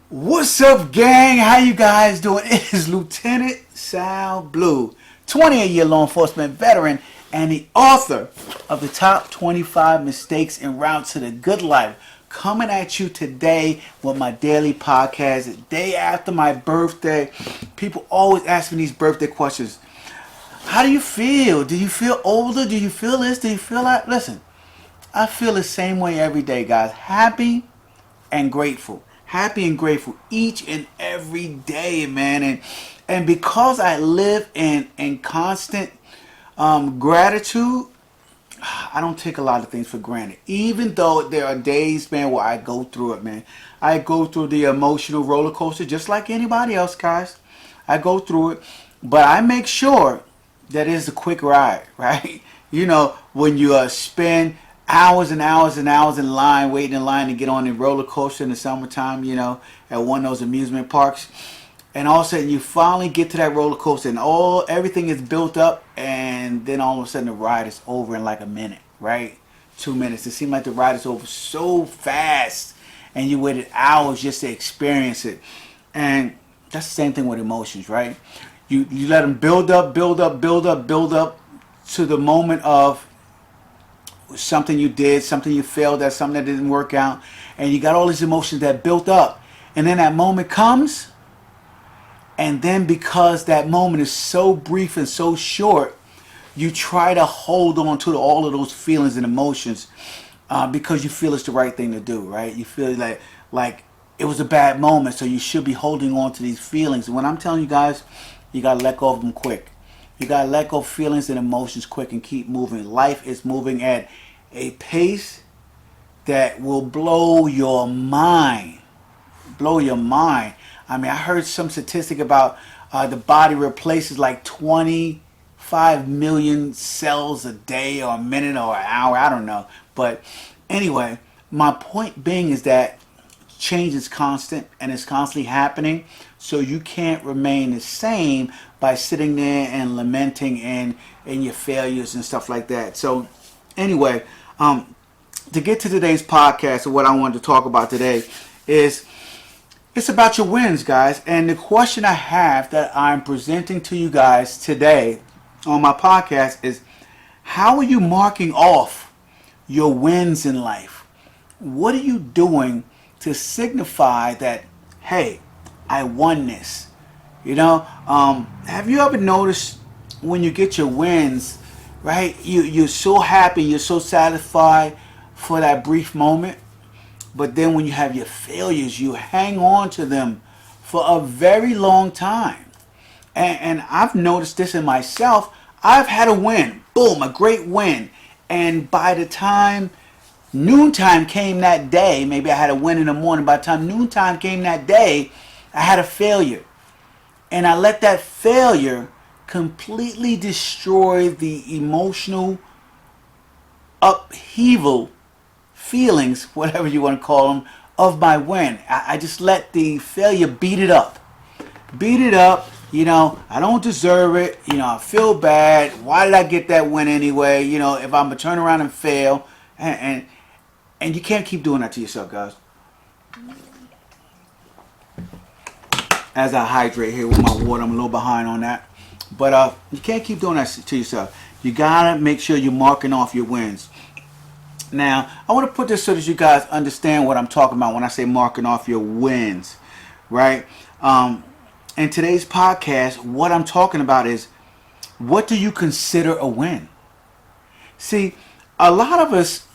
What's up, gang? How you guys doing? It is Lieutenant Sal Blue, 28-year law enforcement veteran and the author of the top 25 mistakes en route to the good life. Coming at you today with my daily podcast, the day after my birthday. People always ask me these birthday questions. How do you feel? Do you feel older? Do you feel this? Do you feel that? Listen, I feel the same way every day, guys. Happy and grateful. Happy and grateful each and every day, man. And because I live in constant gratitude, I don't take a lot of things for granted. Even though there are days, man, where I go through it, man. I go through the emotional roller coaster just like anybody else, guys. I go through it. But I make sure that it's a quick ride, right? You know, when you spend hours and hours and hours in line, waiting in line to get on the roller coaster in the summertime, you know, at one of those amusement parks. And all of a sudden you finally get to that roller coaster and everything is built up, and then all of a sudden the ride is over in like a minute, right? 2 minutes. It seems like the ride is over so fast and you waited hours just to experience it. And that's the same thing with emotions, right? You let them build up to the moment of something you did, something you failed at, something that didn't work out, and you got all these emotions that built up, and then that moment comes, and then because that moment is so brief and so short, you try to hold on to all of those feelings and emotions because you feel it's the right thing to do, right? You feel like it was a bad moment, so you should be holding on to these feelings. And when I'm telling you guys, you gotta let go of them quick. You gotta let go of feelings and emotions quick and keep moving. Life is moving at a pace that will blow your mind. Blow your mind. I mean, I heard some statistic about the body replaces like 25 million cells a day or a minute or an hour. I don't know. But anyway, my point being is that change is constant and it's constantly happening. So you can't remain the same by sitting there and lamenting in your failures and stuff like that. So anyway, to get to today's podcast, and what I wanted to talk about today is it's about your wins, guys. And the question I have that I'm presenting to you guys today on my podcast is, how are you marking off your wins in life? What are you doing to signify that, hey, I won this? You know, have you ever noticed when you get your wins, right? You're so happy, you're so satisfied for that brief moment, but then when you have your failures, you hang on to them for a very long time. And I've noticed this in myself. I've had a win, boom, a great win, and by the time noontime came that day, maybe I had a win in the morning, by the time noontime came that day, I had a failure. And I let that failure completely destroy the emotional upheaval feelings, whatever you want to call them, of my win. I just let the failure beat it up. Beat it up, you know, I don't deserve it, you know, I feel bad. Why did I get that win anyway? You know, if I'm going to turn around and fail, and you can't keep doing that to yourself, guys. As I hydrate here with my water, I'm a little behind on that. But you can't keep doing that to yourself. You gotta make sure you're marking off your wins. Now, I want to put this so that you guys understand what I'm talking about when I say marking off your wins, right? In today's podcast, what I'm talking about is, what do you consider a win? See, a lot of us,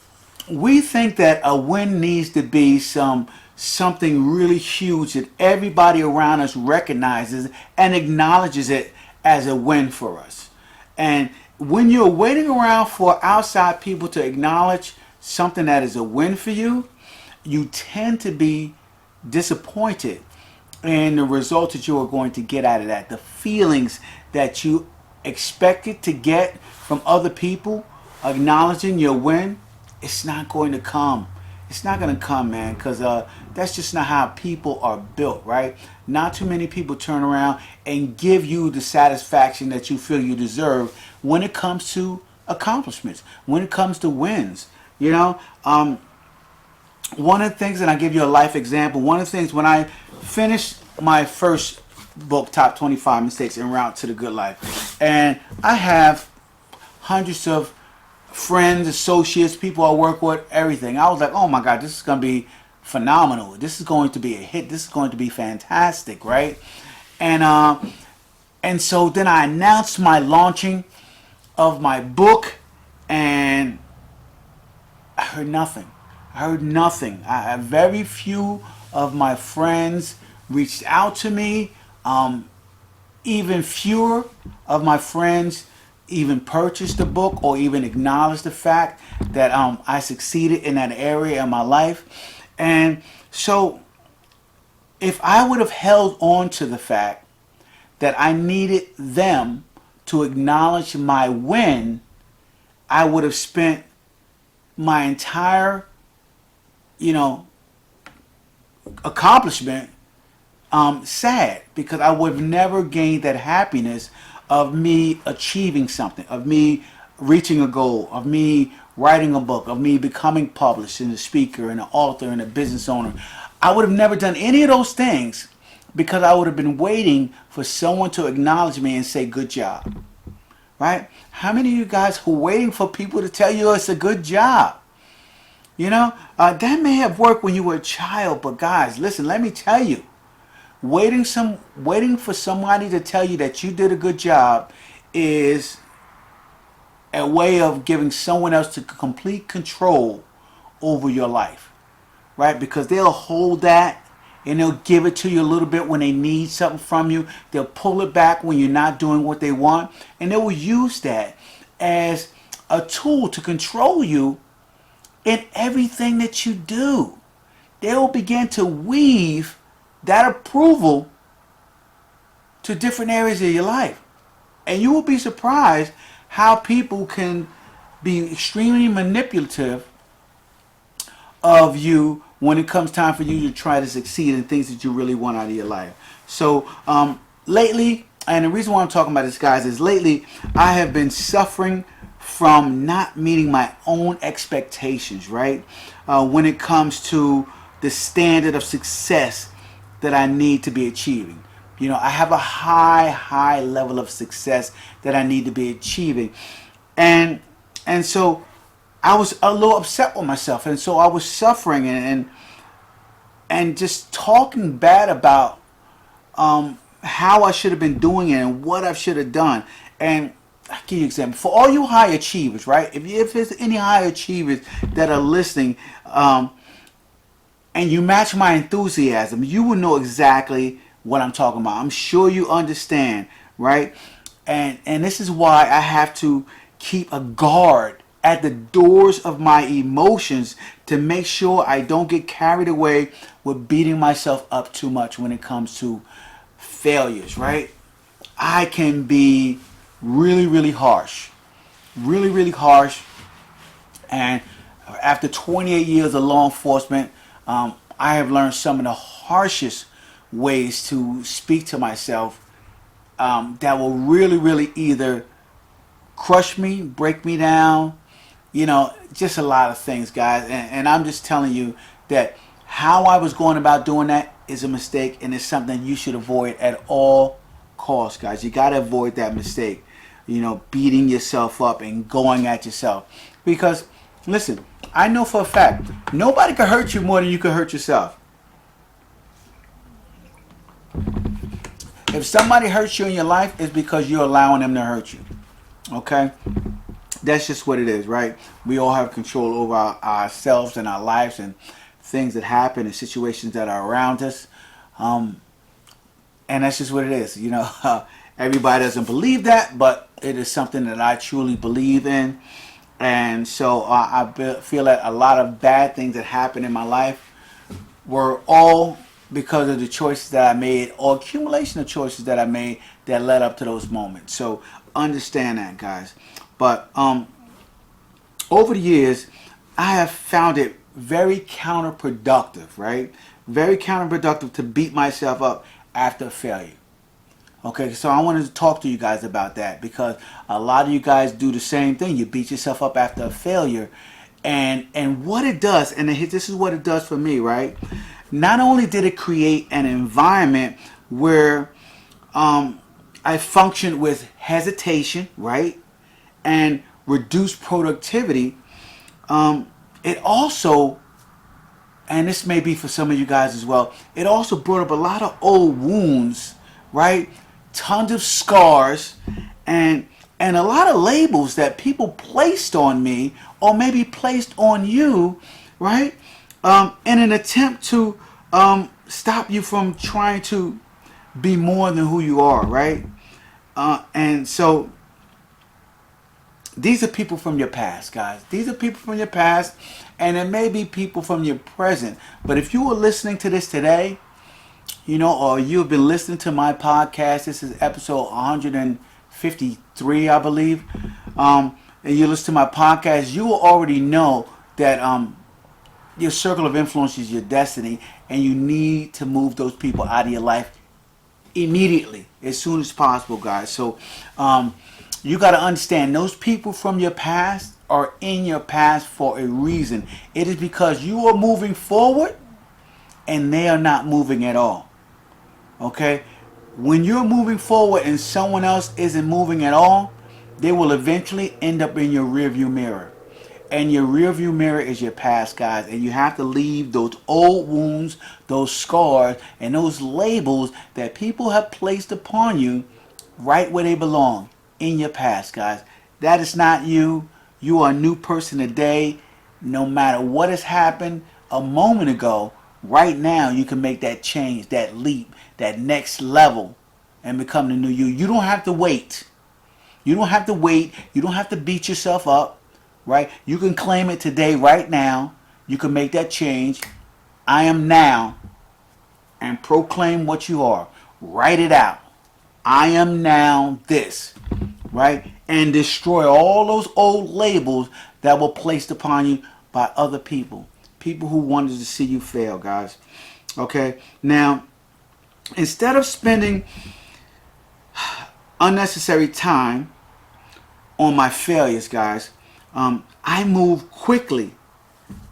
we think that a win needs to be something really huge that everybody around us recognizes and acknowledges it as a win for us. And when you're waiting around for outside people to acknowledge something that is a win for you, you tend to be disappointed in the results that you are going to get out of that. The feelings that you expected to get from other people acknowledging your win, it's not going to come. It's not going to come, man, because that's just not how people are built, right? Not too many people turn around and give you the satisfaction that you feel you deserve when it comes to accomplishments, when it comes to wins. One of the things, and I'll give you a life example, one of the things when I finished my first book, Top 25 Mistakes En Route to the Good Life. And I have hundreds of friends, associates, people I work with, everything. I was like, oh my God, this is going to be phenomenal. This is going to be a hit. This is going to be fantastic, right? And so then I announced my launching of my book, and I heard nothing. I heard nothing. Very few of my friends reached out to me. Even fewer of my friends even purchased the book or even acknowledged the fact that I succeeded in that area of my life. And so if I would have held on to the fact that I needed them to acknowledge my win, I would have spent my entire, accomplishment sad, because I would have never gained that happiness of me achieving something, of me reaching a goal, of me writing a book, of me becoming published and a speaker and an author and a business owner. I would have never done any of those things because I would have been waiting for someone to acknowledge me and say, good job. Right? How many of you guys are waiting for people to tell you it's a good job? That may have worked when you were a child, but guys, listen, let me tell you, waiting for somebody to tell you that you did a good job is a way of giving someone else complete control over your life, right? Because they'll hold that and they'll give it to you a little bit when they need something from you. They'll pull it back when you're not doing what they want, and they will use that as a tool to control you in everything that you do. They will begin to weave that approval to different areas of your life. And you will be surprised how people can be extremely manipulative of you when it comes time for you to try to succeed in things that you really want out of your life. So lately, and the reason why I'm talking about this, guys, is lately I have been suffering from not meeting my own expectations, right? When it comes to the standard of success that I need to be achieving. I have a high level of success that I need to be achieving. And so I was a little upset with myself. And so I was suffering and just talking bad about how I should have been doing it and what I should have done. And I'll give you an example. For all you high achievers, right? If there's any high achievers that are listening, and you match my enthusiasm, you will know exactly what I'm talking about. I'm sure you understand, right? And this is why I have to keep a guard at the doors of my emotions to make sure I don't get carried away with beating myself up too much when it comes to failures, right? I can be really harsh. Really harsh. And after 28 years of law enforcement, I have learned some of the harshest ways to speak to myself that will really either crush me, break me down, just a lot of things, guys. And I'm just telling you that how I was going about doing that is a mistake, and it's something you should avoid at all costs, guys. You got to avoid that mistake, beating yourself up and going at yourself. Because, listen, I know for a fact, nobody can hurt you more than you can hurt yourself. If somebody hurts you in your life, it's because you're allowing them to hurt you. Okay? That's just what it is, right? We all have control over ourselves and our lives and things that happen and situations that are around us. And that's just what it is. Everybody doesn't believe that, but it is something that I truly believe in. And so I feel that a lot of bad things that happened in my life were all because of the choices that I made, or accumulation of choices that I made that led up to those moments. So understand that, guys. But over the years, I have found it very counterproductive, right? Very counterproductive to beat myself up after failure. Okay, so I wanted to talk to you guys about that, because a lot of you guys do the same thing. You beat yourself up after a failure, and what it does, and this is what it does for me, right? not only did it create an environment where I functioned with hesitation, right, and reduced productivity, it also, and this may be for some of you guys as well, it also brought up a lot of old wounds, right? Tons of scars, and a lot of labels that people placed on me, or maybe placed on you, right? In an attempt to stop you from trying to be more than who you are, right? And so these are people from your past, guys. These are people from your past, and it may be people from your present. But if you were listening to this today, or you've been listening to my podcast, this is episode 153, I believe, and you listen to my podcast, you will already know that your circle of influence is your destiny, and you need to move those people out of your life immediately, as soon as possible, guys. So you got to understand, those people from your past are in your past for a reason. It is because you are moving forward and they are not moving at all. Okay? When you're moving forward and someone else isn't moving at all, they will eventually end up in your rearview mirror. And your rearview mirror is your past, guys. And you have to leave those old wounds, those scars, and those labels that people have placed upon you right where they belong, in your past, guys. That is not you. You are a new person today. No matter what has happened a moment ago, right now you can make that change, that leap, that next level, and become the new you. You don't have to wait. You don't have to wait. You don't have to beat yourself up, right? You can claim it today, right now. You can make that change. I am now, and proclaim what you are. Write it out. I am now this, right? And destroy all those old labels that were placed upon you by other people. People who wanted to see you fail, guys. Okay? Now, instead of spending unnecessary time on my failures, guys, I move quickly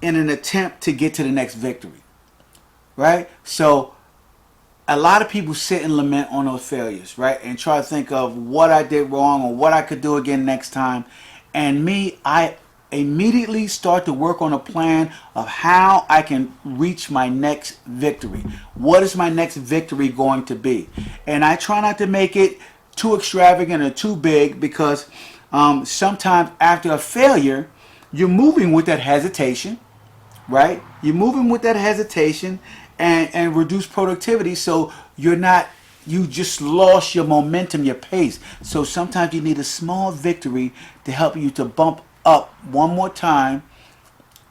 in an attempt to get to the next victory, right? So a lot of people sit and lament on those failures, right? And try to think of what I did wrong or what I could do again next time. And me, I immediately start to work on a plan of how I can reach my next victory. What is my next victory going to be? And I try not to make it too extravagant or too big, because sometimes after a failure, you're moving with that hesitation, right? You're moving with that hesitation and reduce productivity, so you just lost your momentum, your pace. So sometimes you need a small victory to help you to bump up one more time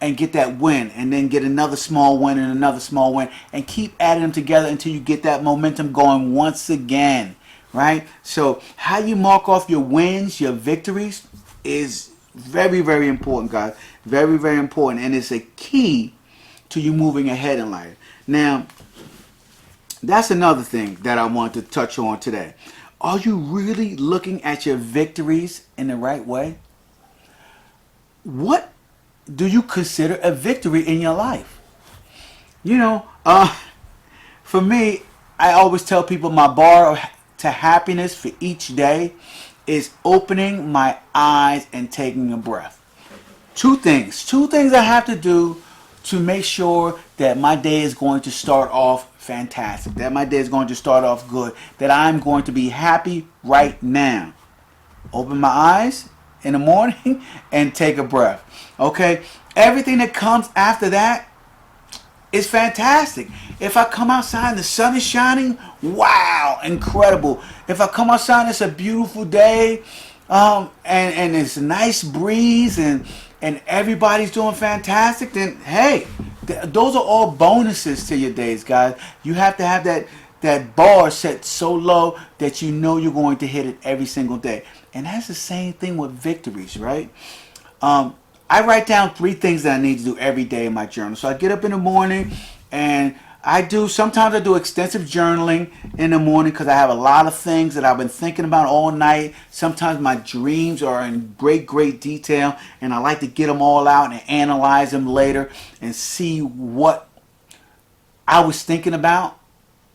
and get that win, and then get another small win and another small win, and keep adding them together until you get that momentum going once again, right? So how you mark off your wins, your victories, is very, very important, guys. Very, very important, and it's a key to you moving ahead in life. Now, that's another thing that I want to touch on today. Are you really looking at your victories in the right way? What do you consider a victory in your life? For me, I always tell people my bar to happiness for each day is opening my eyes and taking a breath. Two things I have to do to make sure that my day is going to start off fantastic, that my day is going to start off good, that I'm going to be happy right now. Open my eyes in the morning and take a breath. Okay? Everything that comes after that is fantastic. If I come outside and the sun is shining, wow, incredible. If I come outside and it's a beautiful day, and it's a nice breeze, and everybody's doing fantastic, then hey, those are all bonuses to your days, guys. You have to have that bar set so low that you know you're going to hit it every single day. And that's the same thing with victories, right? I write down 3 things that I need to do every day in my journal. So I get up in the morning, and sometimes I do extensive journaling in the morning because I have a lot of things that I've been thinking about all night. Sometimes my dreams are in great, great detail, and I like to get them all out and analyze them later and see what I was thinking about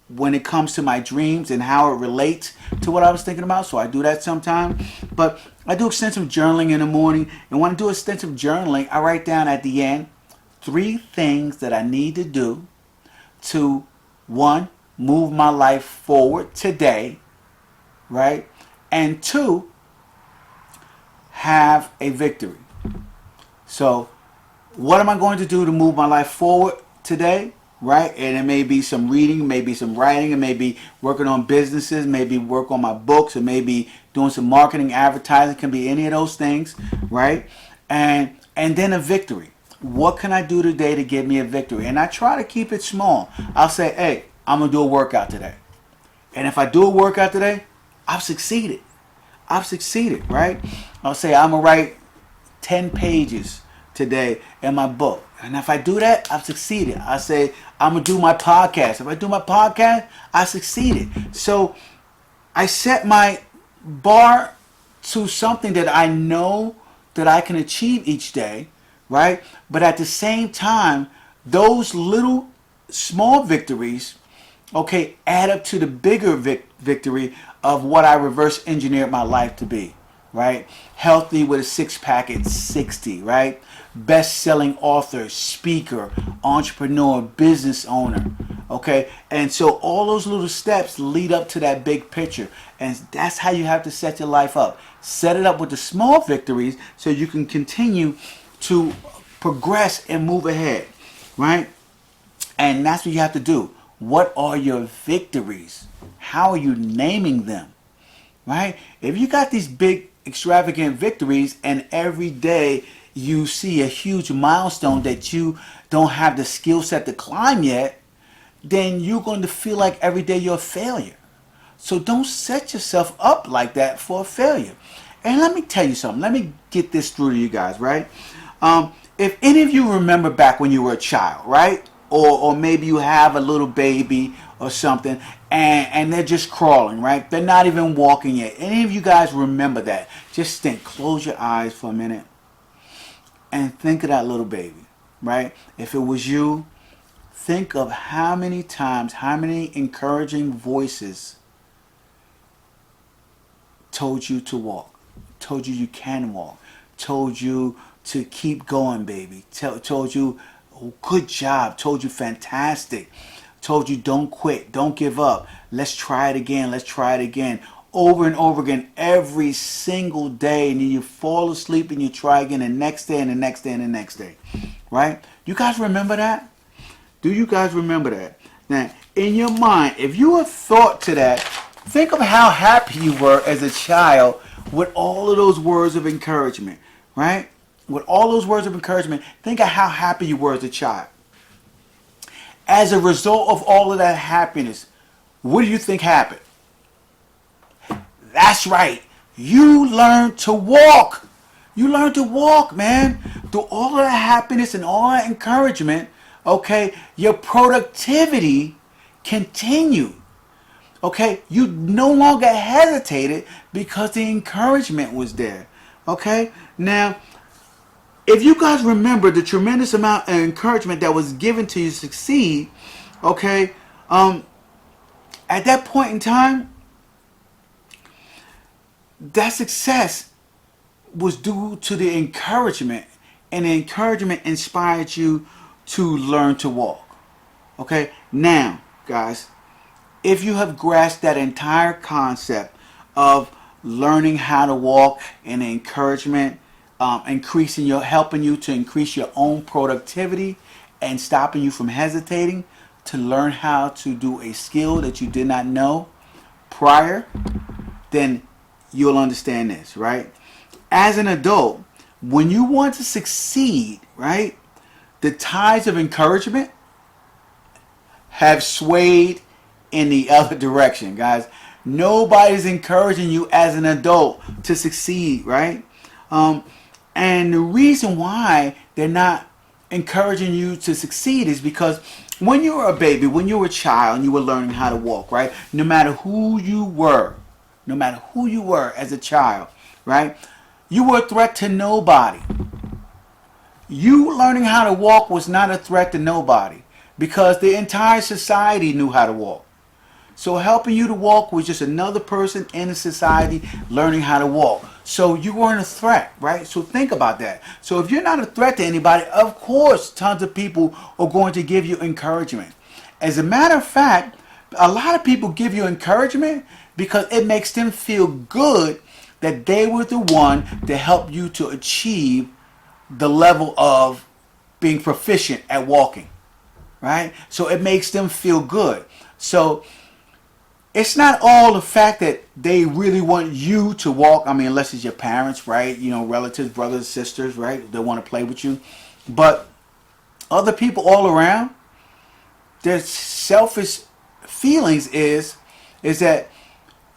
when it comes to my dreams and how it relates to what I was thinking about. So I do that sometimes. But I do extensive journaling in the morning. And when I do extensive journaling, I write down at the end 3 things that I need to do to, 1, move my life forward today, right? And 2, have a victory. So what am I going to do to move my life forward today? Right? And it may be some reading, maybe some writing, it may be working on businesses, maybe work on my books, it may be doing some marketing, advertising, it can be any of those things, right? And then a victory. What can I do today to give me a victory? And I try to keep it small. I'll say, hey, I'm going to do a workout today. And if I do a workout today, I've succeeded. I've succeeded, right? I'll say I'm going to write 10 pages today in my book. And if I do that, I've succeeded. I say, I'm going to do my podcast. If I do my podcast, I succeeded. So I set my bar to something that I know that I can achieve each day, right? But at the same time, those little small victories, okay, add up to the bigger victory of what I reverse engineered my life to be, right? Healthy with a 6-pack at 60, right? Best-selling author, speaker, entrepreneur, business owner, okay? And so all those little steps lead up to that big picture. And that's how you have to set your life up. Set it up with the small victories so you can continue to progress and move ahead, right? And that's what you have to do. What are your victories? How are you naming them, right? If you got these big, extravagant victories and every day you see a huge milestone that you don't have the skill set to climb yet, then you're going to feel like every day you're a failure. So don't set yourself up like that for a failure. And let me tell you something. Let me get this through to you guys, right? If any of you remember back when you were a child, right? Or maybe you have a little baby or something and they're just crawling, right? They're not even walking yet. Any of you guys remember that? Just think, close your eyes for a minute and think of that little baby, right? If it was you, think of how many times, how many encouraging voices told you to walk, told you you can walk, told you to keep going, baby, told you, oh, good job, told you fantastic, told you don't quit, don't give up, let's try it again, let's try it again, over and over again, every single day. And then you fall asleep and you try again the next day and the next day and the next day, right? You guys remember that? Do you guys remember that? Now, in your mind, if you have thought to that, think of how happy you were as a child with all of those words of encouragement, right? With all those words of encouragement, think of how happy you were as a child. As a result of all of that happiness, what do you think happened? That's right. You learned to walk. You learned to walk, man. Through all of that happiness and all that encouragement, okay, your productivity continued. Okay, you no longer hesitated because the encouragement was there. Okay, now, if you guys remember the tremendous amount of encouragement that was given to you to succeed, okay, at that point in time, that success was due to the encouragement, and the encouragement inspired you to learn to walk. Okay, now, guys, if you have grasped that entire concept of learning how to walk and the encouragement, helping you to increase your own productivity and stopping you from hesitating to learn how to do a skill that you did not know prior, then you'll understand this, right? As an adult, when you want to succeed, right, the tides of encouragement have swayed in the other direction, guys. Nobody's encouraging you as an adult to succeed, right? And the reason why they're not encouraging you to succeed is because when you were a baby, when you were a child and you were learning how to walk, right? No matter who you were as a child, right? You were a threat to nobody. You learning how to walk was not a threat to nobody. because the entire society knew how to walk. So helping you to walk was just another person in the society learning how to walk. So you weren't a threat, right? So think about that. So if you're not a threat to anybody, of course, tons of people are going to give you encouragement. As a matter of fact, a lot of people give you encouragement because it makes them feel good that they were the one to help you to achieve the level of being proficient at walking, right? So it makes them feel good. So it's not all the fact that they really want you to walk. I mean, unless it's your parents, right? You know, relatives, brothers, sisters, right? They want to play with you. But other people all around, their selfish feelings is that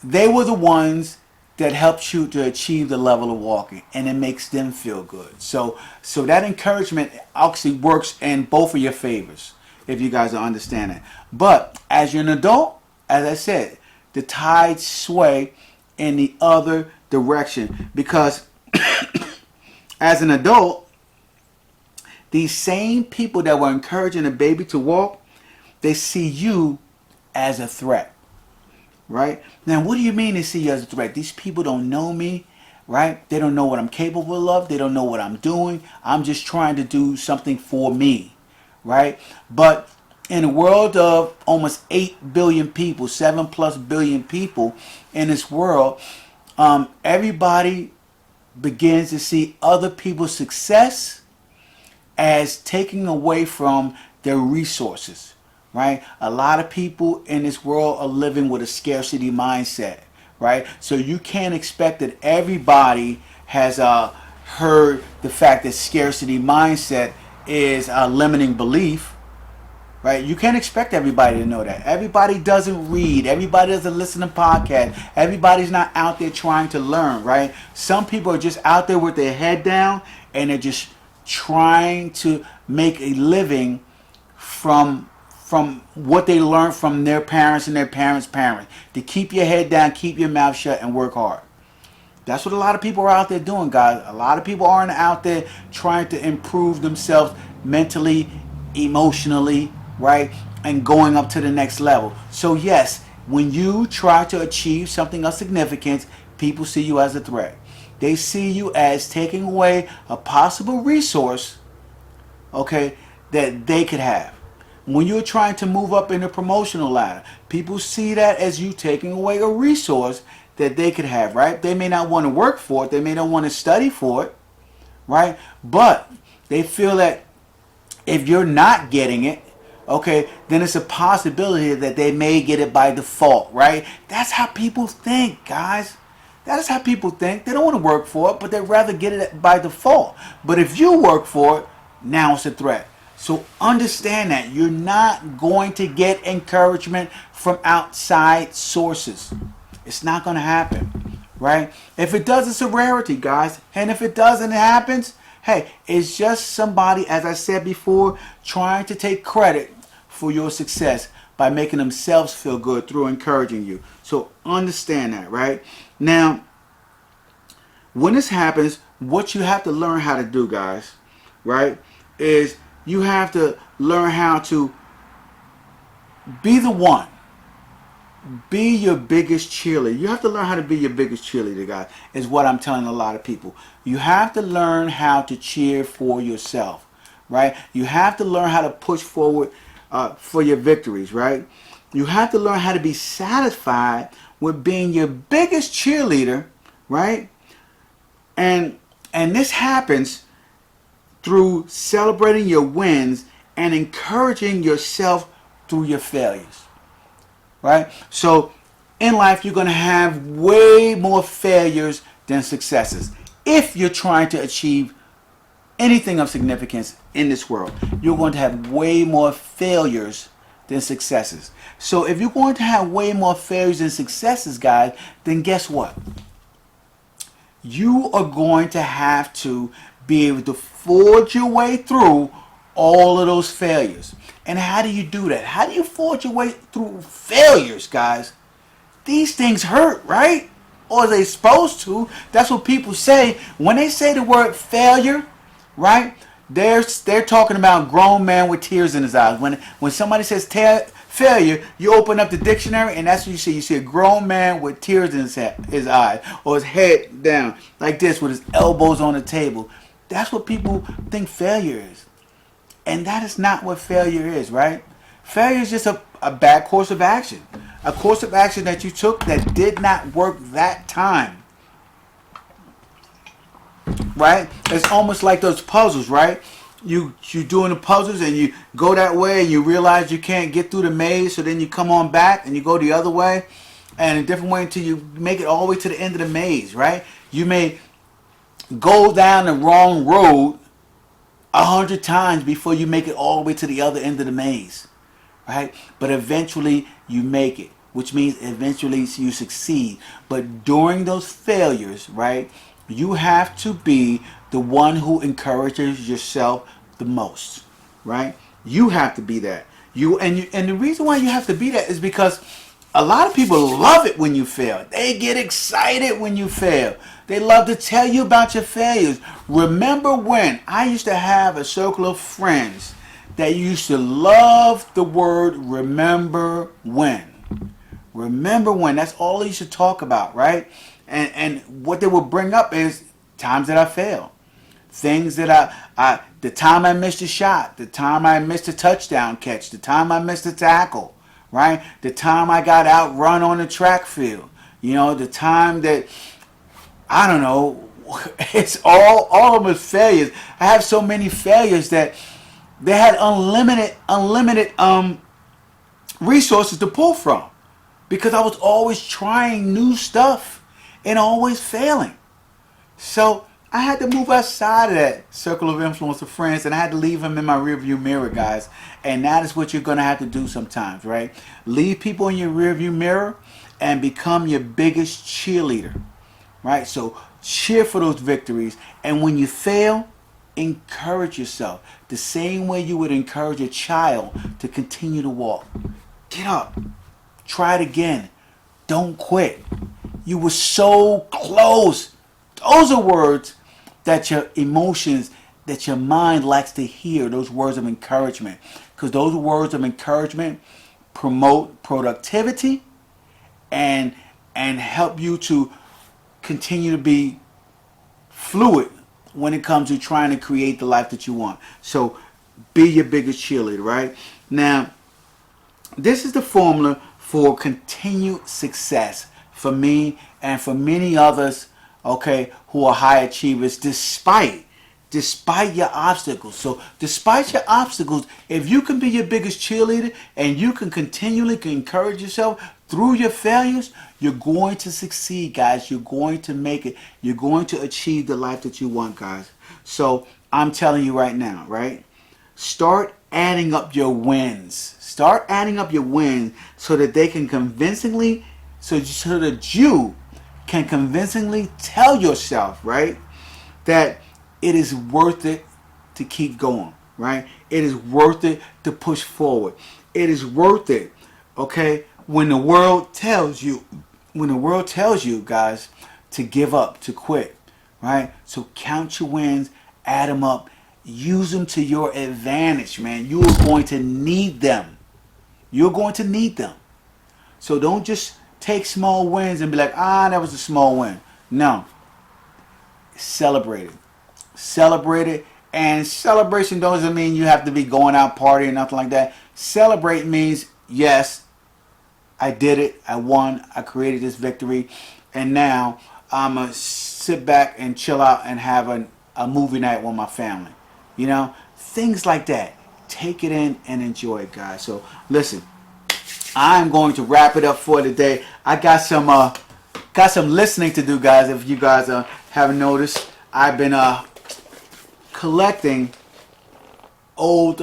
they were the ones that helped you to achieve the level of walking, and it makes them feel good. So that encouragement actually works in both of your favors, if you guys are understanding. But as you're an adult, as I said, the tides sway in the other direction, because as an adult, these same people that were encouraging a baby to walk, they see you as a threat, right? Now, what do you mean they see you as a threat? These people don't know me, right? They don't know what I'm capable of. They don't know what I'm doing. I'm just trying to do something for me, right? But in a world of almost 8 billion people, 7+ billion people in this world, everybody begins to see other people's success as taking away from their resources, right? A lot of people in this world are living with a scarcity mindset, right? So you can't expect that everybody has heard the fact that scarcity mindset is a limiting belief, right? You can't expect everybody to know that. Everybody doesn't read. Everybody doesn't listen to podcasts. Everybody's not out there trying to learn, right? Some people are just out there with their head down and they're just trying to make a living from what they learned from their parents and their parents' parents. To keep your head down, keep your mouth shut, and work hard. That's what a lot of people are out there doing, guys. A lot of people aren't out there trying to improve themselves mentally, emotionally, right? And going up to the next level. So yes, when you try to achieve something of significance, people see you as a threat. They see you as taking away a possible resource, okay, that they could have. When you're trying to move up in the promotional ladder, people see that as you taking away a resource that they could have, right? They may not want to work for it. They may not want to study for it, right? But they feel that if you're not getting it, okay, then it's a possibility that they may get it by default, right? That's how people think, guys. That is how people think. They don't want to work for it, but they'd rather get it by default. But if you work for it, now it's a threat. So understand that you're not going to get encouragement from outside sources. It's not going to happen, right? If it does, it's a rarity, guys. And if it does and it happens, hey, it's just somebody, as I said before, trying to take credit for your success by making themselves feel good through encouraging you. So understand that, right? Now, when this happens, what you have to learn how to do, guys, right, is you have to learn how to be the one. Be your biggest cheerleader. You have to learn how to be your biggest cheerleader, guys, is what I'm telling a lot of people. You have to learn how to cheer for yourself, right? You have to learn how to push forward for your victories, right? You have to learn how to be satisfied with being your biggest cheerleader, right? And this happens through celebrating your wins and encouraging yourself through your failures, right? So in life, you're going to have way more failures than successes. If you're trying to achieve anything of significance in this world, you're going to have way more failures than successes. So if you're going to have way more failures than successes, guys, then guess what? You are going to have to be able to forge your way through all of those failures. And how do you do that? How do you forge your way through failures, guys? These things hurt, right? Or are they supposed to? That's what people say. When they say the word failure, right? They're talking about grown man with tears in his eyes. When somebody says failure, you open up the dictionary and that's what you see. You see a grown man with tears in his eyes, or his head down like this with his elbows on the table. That's what people think failure is. And that is not what failure is, right? Failure is just a bad course of action. A course of action that you took that did not work that time. Right? It's almost like those puzzles, right? You doing the puzzles and you go that way and you realize you can't get through the maze, so then you come on back and you go the other way and a different way until you make it all the way to the end of the maze, right? You may go down the wrong road 100 times before you make it all the way to the other end of the maze, right? But eventually you make it, which means eventually you succeed. But during those failures, right, you have to be the one who encourages yourself the most, right? You have to be that. And the reason why you have to be that is because a lot of people love it when you fail. They get excited when you fail. They love to tell you about your failures. Remember when I used to have a circle of friends that used to love the word remember when. Remember when. That's all they used to talk about, right? And what they would bring up is times that I failed. Things that the time I missed a shot, the time I missed a touchdown catch, the time I missed a tackle, right? The time I got outrun on the track field. You know, the time that, I don't know, it's all of them is failures. I have so many failures that they had unlimited resources to pull from because I was always trying new stuff and always failing. So I had to move outside of that circle of influence of friends and I had to leave them in my rearview mirror, guys. And that is what you're going to have to do sometimes, right? Leave people in your rearview mirror and become your biggest cheerleader, right? So cheer for those victories. And when you fail, encourage yourself the same way you would encourage a child to continue to walk. Get up. Try it again. Don't quit. You were so close. Those are words that your emotions, that your mind likes to hear, those words of encouragement. Because those words of encouragement promote productivity and help you to continue to be fluid when it comes to trying to create the life that you want. So be your biggest cheerleader, right? Now, this is the formula for continued success for me and for many others, okay, who are high achievers despite your obstacles. So despite your obstacles, if you can be your biggest cheerleader and you can continually encourage yourself through your failures, you're going to succeed, guys. You're going to make it. You're going to achieve the life that you want, guys. So I'm telling you right now, right? Start adding up your wins. Start adding up your wins so that they can convincingly, so that you can convincingly tell yourself, right, that it is worth it to keep going, right? It is worth it to push forward. It is worth it, okay, when the world tells you, guys, to give up, to quit, right? So count your wins, add them up, use them to your advantage, man. You are going to need them. You're going to need them. So don't just take small wins and be like, that was a small win. No. Celebrate it. Celebrate it. And celebration doesn't mean you have to be going out partying, nothing like that. Celebrate means, yes, I did it. I won. I created this victory. And now I'm going to sit back and chill out and have a movie night with my family. You know, things like that. Take it in and enjoy it, guys. So listen, I'm going to wrap it up for today. I got some listening to do, guys. If you guys haven't noticed, I've been collecting old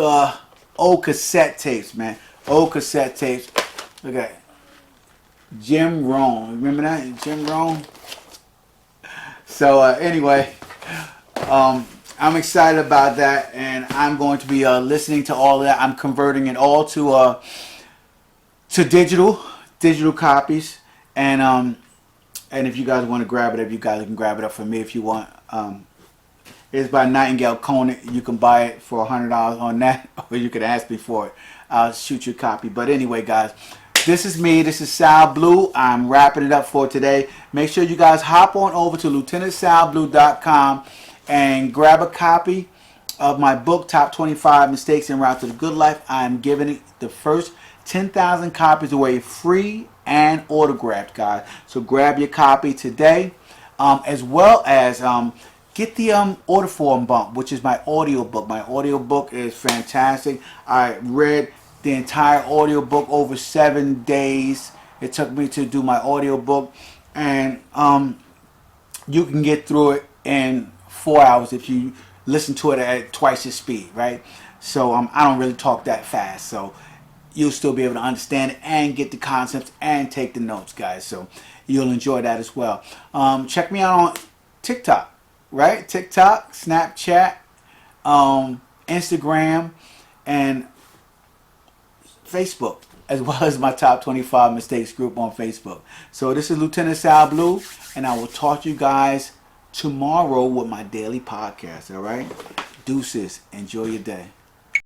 cassette tapes, man. Old cassette tapes. Look at it. Jim Rohn. Remember that? Jim Rohn? So anyway, I'm excited about that, and I'm going to be listening to all of that. I'm converting it all to digital copies, and if you guys want to grab it, you guys can grab it up for me if you want. It's by Nightingale Conant. You can buy it for $100 on that, or you can ask me for it. I'll shoot you a copy. But anyway, guys, this is me. This is Sal Blue. I'm wrapping it up for today. Make sure you guys hop on over to lieutenantsalblue.com and grab a copy of my book, Top 25 Mistakes en Route to the Good Life. I'm giving it the first 10,000 copies away free and autographed, guys. So grab your copy today, as well as get the order form bump, which is my audio book. My audio book is fantastic. I read the entire audio book over 7 days. It took me to do my audio book, and you can get through it in 4 hours if you listen to it at twice your speed, right? So I don't really talk that fast, so you'll still be able to understand it and get the concepts and take the notes, guys. So you'll enjoy that as well. Check me out on TikTok, right? TikTok, Snapchat, Instagram, and Facebook, as well as my Top 25 Mistakes group on Facebook. So this is Lieutenant Sal Blue, and I will talk to you guys tomorrow with my daily podcast. All right, deuces. Enjoy your day.